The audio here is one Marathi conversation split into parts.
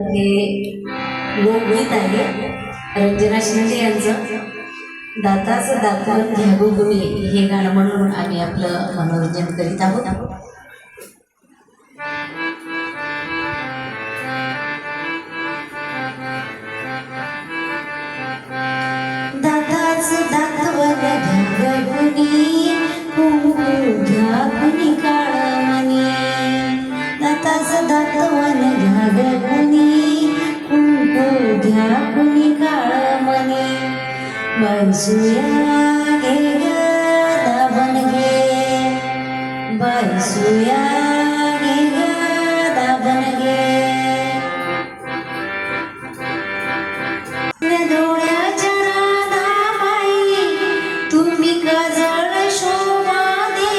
हे लोकगीत आहे रंजना शिंदे यांचं दाताचं दातार घ्या गो गुणी हे गाणं म्हणून आम्ही आपलं मनोरंजन करीत आहोत. दाताचं दातवर घ्या गुणी घ्या गुणी काळ मनी दाताचं दातवन घ्या गुणी घ्या गुणी काळ मनी बाईसुया घे ग दाबन घे बाईसुया घे ग दाबन घे डोळ्याच्या राधाबाई तुम्ही काजळ शोभा दे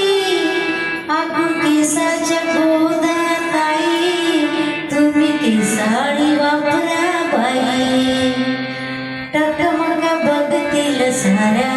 आपण केसाच्या गोदाताई तुम्ही ती साडी वापरा बाई टकमक बघतील साऱ्या